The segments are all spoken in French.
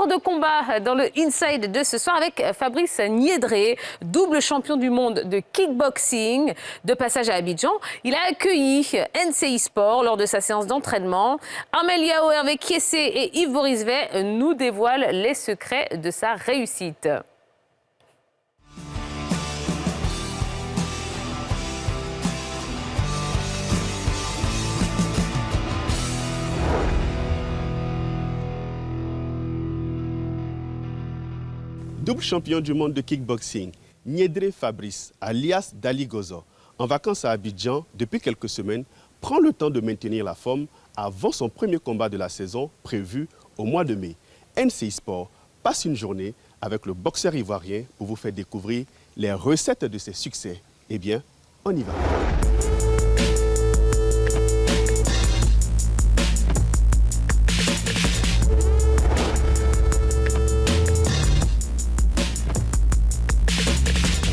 Sport de combat dans le Inside de ce soir avec Fabrice Niédré, double champion du monde de kickboxing. De passage à Abidjan, il a accueilli NCI Sport lors de sa séance d'entraînement. Armel Yao, Hervé Kiessé et Yves Borisvet nous dévoilent les secrets de sa réussite. Double champion du monde de kickboxing, Niédré Fabrice, alias Dali Gozo, en vacances à Abidjan depuis quelques semaines, prend le temps de maintenir la forme avant son premier combat de la saison prévu au mois de mai. NCI Sport passe une journée avec le boxeur ivoirien pour vous faire découvrir les recettes de ses succès. Eh bien, on y va.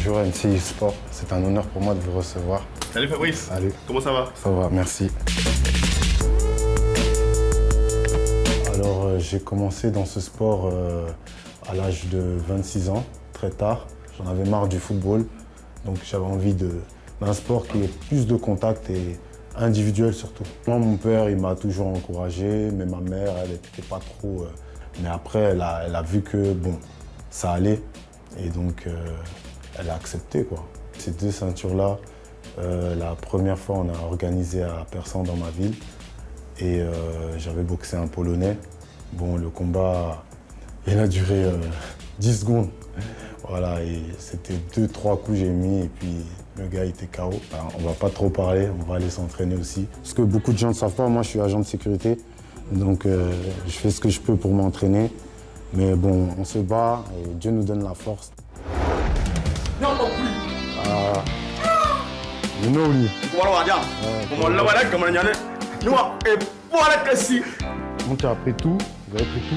Bonjour NCI Sport, c'est un honneur pour moi de vous recevoir. Salut Fabrice. Salut. Comment ça va? Ça va, merci. Alors j'ai commencé dans ce sport à l'âge de 26 ans, très tard. J'en avais marre du football, donc j'avais envie d'un sport qui ait plus de contact et individuel surtout. Moi, mon père, il m'a toujours encouragé, mais ma mère, elle n'était pas trop... Mais après, elle a vu que bon, ça allait, et donc elle a accepté, quoi. Ces deux ceintures-là, la première fois, on a organisé à Persan dans ma ville, et j'avais boxé un Polonais. Bon, le combat, il a duré 10 secondes. Voilà, et c'était 2-3 coups j'ai mis, et puis le gars était KO. Alors, on va pas trop parler, on va aller s'entraîner aussi. Ce que beaucoup de gens ne savent pas, moi je suis agent de sécurité, donc je fais ce que je peux pour m'entraîner. Mais bon, on se bat, et Dieu nous donne la force. Bon, tu as pris tout, vous avez pris tout.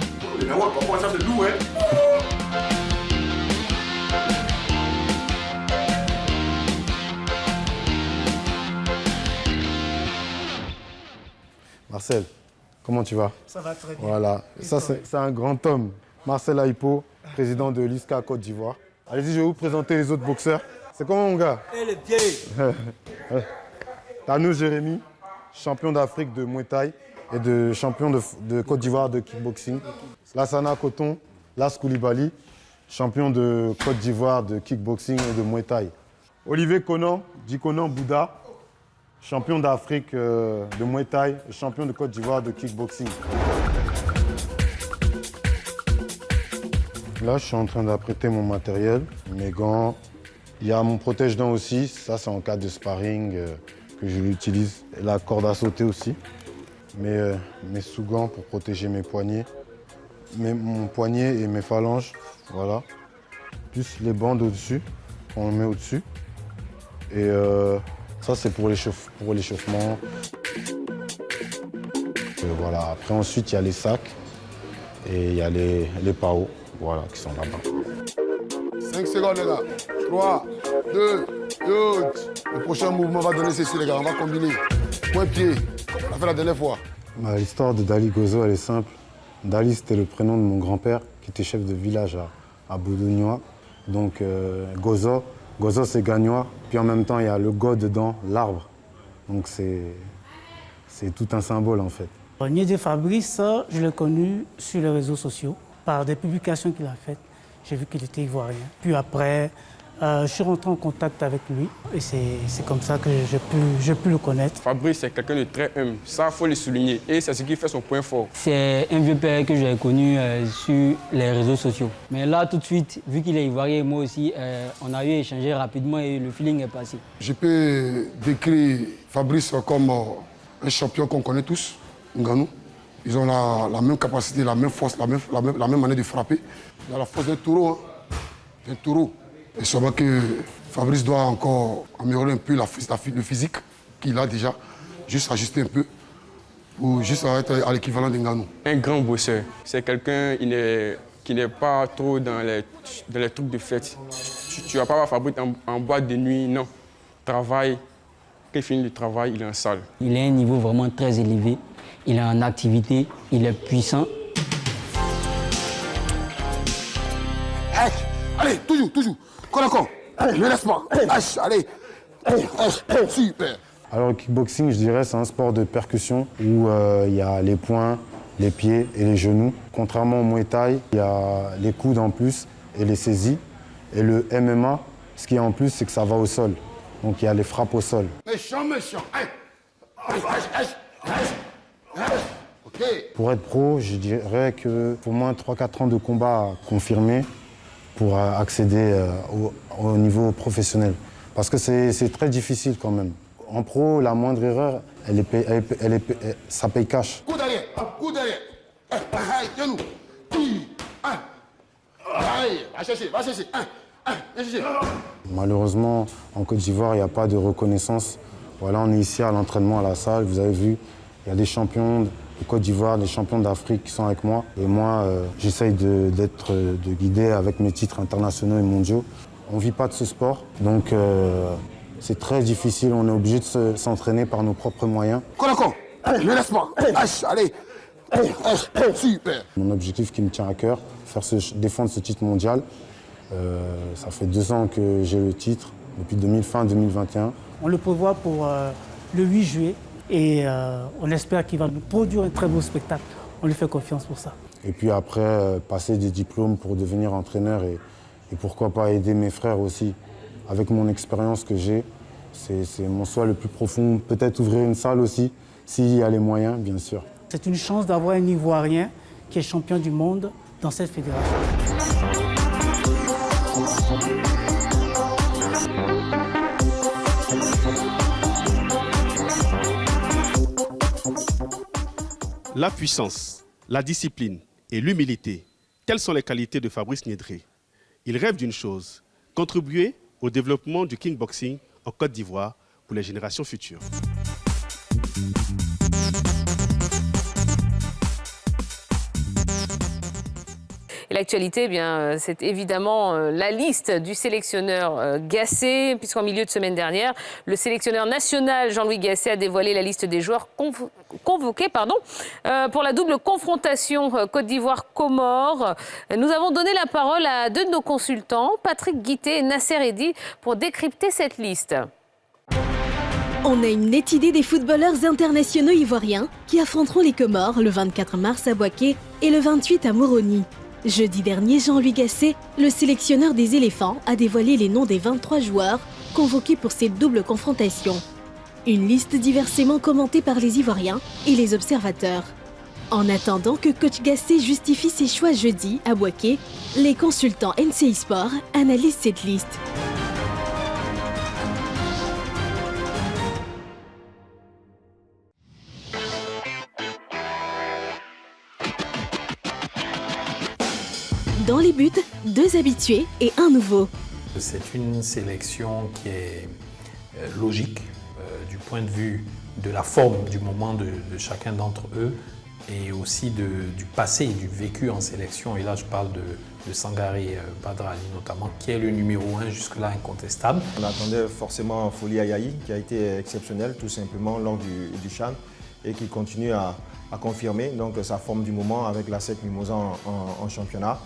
Marcel, comment tu vas? Ça va très bien. Voilà, ça c'est un grand homme. Marcel Aipo, président de l'ISCA Côte d'Ivoire. Allez-y, je vais vous présenter les autres boxeurs. C'est comment mon gars? Elle est vieille. Tano Jérémy, champion d'Afrique de Muay Thai et champion de Côte d'Ivoire de kickboxing. Lassana Coton, Las Koulibaly, champion de Côte d'Ivoire de kickboxing et de Muay Thai. Olivier Conan, Dikonan Bouddha, champion d'Afrique de Muay Thai et champion de Côte d'Ivoire de kickboxing. Là, je suis en train d'apprêter mon matériel, mes gants. Il y a mon protège-dents aussi, ça c'est en cas de sparring que je l'utilise. La corde à sauter aussi. Mes sous-gants pour protéger mes poignets. Mon poignet et mes phalanges, voilà. Plus les bandes au-dessus, qu'on met au-dessus. Et ça c'est pour l'échauffement. Voilà. Après ensuite il y a les sacs et il y a les paos, voilà, qui sont là-bas. 5 secondes les gars. 3, 2, 1. Le prochain mouvement va donner ceci les gars, on va combiner. Point-pied, on a fait la dernière fois. L'histoire de Dali Gozo, elle est simple. Dali, c'était le prénom de mon grand-père, qui était chef de village à Boudognois. Donc Gozo c'est gagnois. Puis en même temps, il y a le go dedans, l'arbre. Donc c'est tout un symbole en fait. Niédré Fabrice, je l'ai connu sur les réseaux sociaux, par des publications qu'il a faites. J'ai vu qu'il était ivoirien. Puis après, je suis rentré en contact avec lui et c'est comme ça que j'ai pu le connaître. Fabrice, c'est quelqu'un de très humble. Ça, il faut le souligner. Et c'est ce qui fait son point fort. C'est un vieux père que j'ai connu sur les réseaux sociaux. Mais là, tout de suite, vu qu'il est ivoirien, moi aussi, on a eu échangé rapidement et le feeling est passé. Je peux décrire Fabrice comme un champion qu'on connaît tous, Ngannou. Ils ont la même capacité, la même force, la même manière de frapper. Il a la force d'un taureau. Un taureau. Et sûrement que Fabrice doit encore améliorer un peu le physique qu'il a déjà, juste ajuster un peu, pour juste être à l'équivalent d'Ngannou. Un grand bosseur. C'est quelqu'un qui n'est pas trop dans les trucs de fête. Tu vas pas voir Fabrice en boîte de nuit, non. Travail, quand il finit le travail, il est en salle. Il a un niveau vraiment très élevé. Il est en activité, il est puissant. toujours. Corps à corps. Ne laisse pas. Allez. Super. Alors le kickboxing, je dirais, c'est un sport de percussion où il y a les poings, les pieds et les genoux. Contrairement au Muay Thai, il y a les coudes en plus et les saisies. Et le MMA, ce qui est en plus, c'est que ça va au sol. Donc il y a les frappes au sol. Méchant. Ok. Pour être pro, je dirais qu'il faut au moins 3-4 ans de combat confirmés pour accéder au niveau professionnel. Parce que c'est très difficile quand même. En pro, la moindre erreur, ça paye cash. Coup derrière. Genou. Va chercher. Malheureusement, en Côte d'Ivoire, il n'y a pas de reconnaissance. Voilà, on est ici à l'entraînement à la salle, vous avez vu, il y a des champions de Côte d'Ivoire, des champions d'Afrique qui sont avec moi. Et moi, j'essaye de guider avec mes titres internationaux et mondiaux. On ne vit pas de ce sport, donc c'est très difficile. On est obligé de s'entraîner par nos propres moyens. Corps à corps. Ne laisse pas. Allez. Super. Mon objectif qui me tient à cœur, défendre ce titre mondial. Ça fait 2 ans que j'ai le titre, depuis fin 2021. On le prévoit pour le 8 juillet et on espère qu'il va nous produire un très beau spectacle. On lui fait confiance pour ça. Et puis après, passer des diplômes pour devenir entraîneur et pourquoi pas aider mes frères aussi. Avec mon expérience que j'ai, c'est mon souhait le plus profond. Peut-être ouvrir une salle aussi, s'il y a les moyens, bien sûr. C'est une chance d'avoir un Ivoirien qui est champion du monde dans cette fédération. La puissance, la discipline et l'humilité, telles sont les qualités de Fabrice Niédré. Il rêve d'une chose, contribuer au développement du kickboxing en Côte d'Ivoire pour les générations futures. Et l'actualité, c'est évidemment la liste du sélectionneur Gasset, puisqu'en milieu de semaine dernière, le sélectionneur national Jean-Louis Gasset a dévoilé la liste des joueurs convoqués pour la double confrontation Côte d'Ivoire-Comores. Nous avons donné la parole à 2 de nos consultants, Patrick Guité et Nasser Eddy, pour décrypter cette liste. On a une nette idée des footballeurs internationaux ivoiriens qui affronteront les Comores le 24 mars à Bouaké et le 28 à Moroni. Jeudi dernier, Jean-Louis Gasset, le sélectionneur des éléphants, a dévoilé les noms des 23 joueurs convoqués pour cette double confrontation. Une liste diversement commentée par les Ivoiriens et les observateurs. En attendant que coach Gasset justifie ses choix jeudi à Bouaké, les consultants NCI Sport analysent cette liste. Dans les buts, 2 habitués et 1 nouveau. C'est une sélection qui est logique du point de vue de la forme du moment de chacun d'entre eux et aussi du passé, du vécu en sélection. Et là, je parle de Sangaré Badrali notamment, qui est le numéro 1 jusque-là incontestable. On attendait forcément Folie Ayayi, qui a été exceptionnel tout simplement lors du CHAN et qui continue à confirmer donc, sa forme du moment avec la SEC Mimosa en championnat.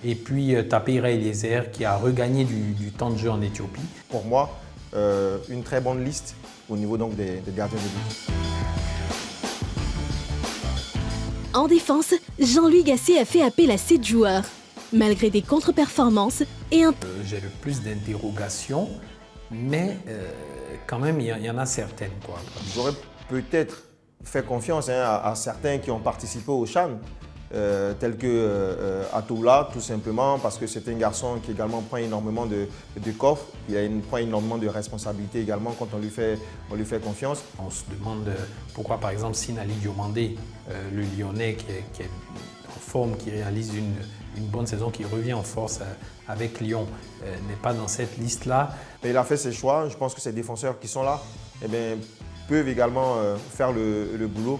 Et puis Tapira Eliezer qui a regagné du temps de jeu en Éthiopie. Pour moi, une très bonne liste au niveau donc, des gardiens de but. En défense, Jean-Louis Gasset a fait appel à 7 joueurs. Malgré des contre-performances et un... J'ai le plus d'interrogations, mais quand même, il y en a certaines. J'aurais peut-être fait confiance à certains qui ont participé au CHAN, tels que Atoula, tout simplement, parce que c'est un garçon qui également prend énormément de coffre. Il prend énormément de responsabilités également quand on lui fait confiance. On se demande pourquoi, par exemple, Sinali Diomandé, le Lyonnais qui est en forme, qui réalise une bonne saison, qui revient en force avec Lyon, n'est pas dans cette liste-là. Il a fait ses choix. Je pense que ces défenseurs qui sont là peuvent également faire le boulot.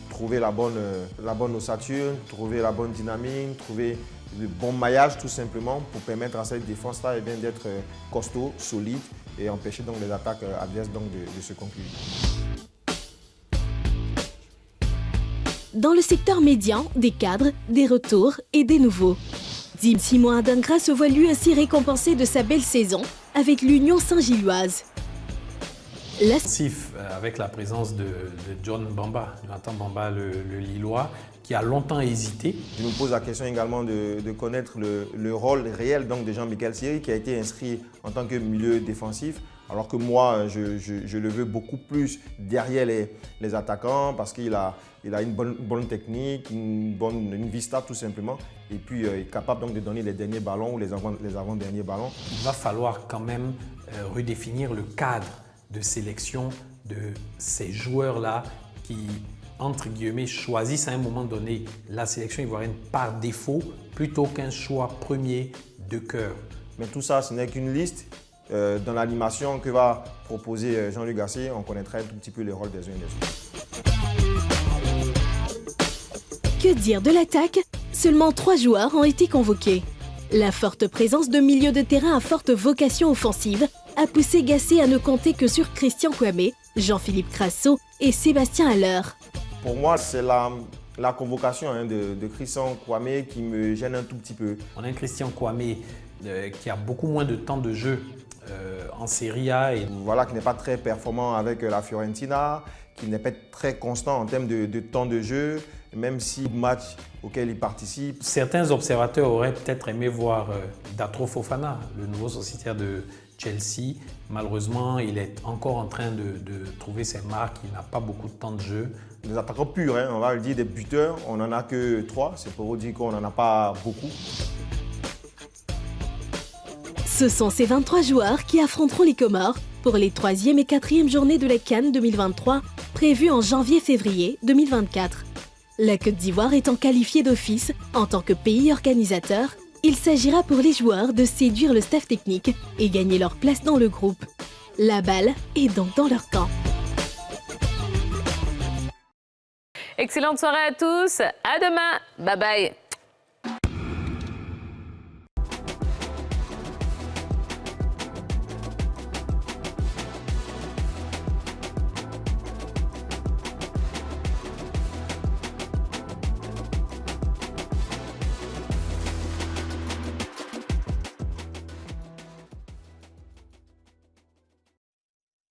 Trouver la bonne ossature, trouver la bonne dynamique, trouver le bon maillage tout simplement pour permettre à cette défense-là d'être costaud, solide et empêcher donc les attaques adverses donc de se conclure. Dans le secteur médian, des cadres, des retours et des nouveaux. Simon Adingra se voit lui aussi récompensé de sa belle saison avec l'Union Saint-Gilloise. Avec la présence de Jonathan Bamba, le Lillois, qui a longtemps hésité. Je me pose la question également de connaître le rôle réel donc, de Jean-Michel Siri, qui a été inscrit en tant que milieu défensif, alors que moi, je le veux beaucoup plus derrière les attaquants, parce qu'il a une bonne technique, une vista tout simplement, et puis il est capable donc, de donner les derniers ballons ou les avant-derniers ballons. Il va falloir quand même redéfinir le cadre de sélection de ces joueurs-là qui, entre guillemets, choisissent à un moment donné la sélection ivoirienne par défaut plutôt qu'un choix premier de cœur. Mais tout ça, ce n'est qu'une liste. Dans l'animation que va proposer Jean-Luc Gasset, on connaîtra un tout petit peu les rôles des uns et des autres. Que dire de l'attaque? Seulement 3 joueurs ont été convoqués. La forte présence de milieux de terrain à forte vocation offensive a poussé Gasset à ne compter que sur Christian Kouamé, Jean-Philippe Crasso et Sébastien Haller. Pour moi, c'est la convocation de Christian Kouamé qui me gêne un tout petit peu. On a un Christian Kouamé qui a beaucoup moins de temps de jeu en Serie A. Voilà, qui n'est pas très performant avec la Fiorentina, qui n'est pas très constant en termes de temps de jeu, même si le match auquel il participe. Certains observateurs auraient peut-être aimé voir Datro Fofana, le nouveau sociétaire de Chelsea. Malheureusement, il est encore en train de trouver ses marques, il n'a pas beaucoup de temps de jeu. Des attaquants purs, on va le dire, des buteurs, on n'en a que 3, c'est pour vous dire qu'on n'en a pas beaucoup. Ce sont ces 23 joueurs qui affronteront les Comores pour les 3e et 4e journées de la CAN 2023, prévues en janvier-février 2024. La Côte d'Ivoire étant qualifiée d'office en tant que pays organisateur, il s'agira pour les joueurs de séduire le staff technique et gagner leur place dans le groupe. La balle est donc dans leur camp. Excellente soirée à tous, à demain, bye bye.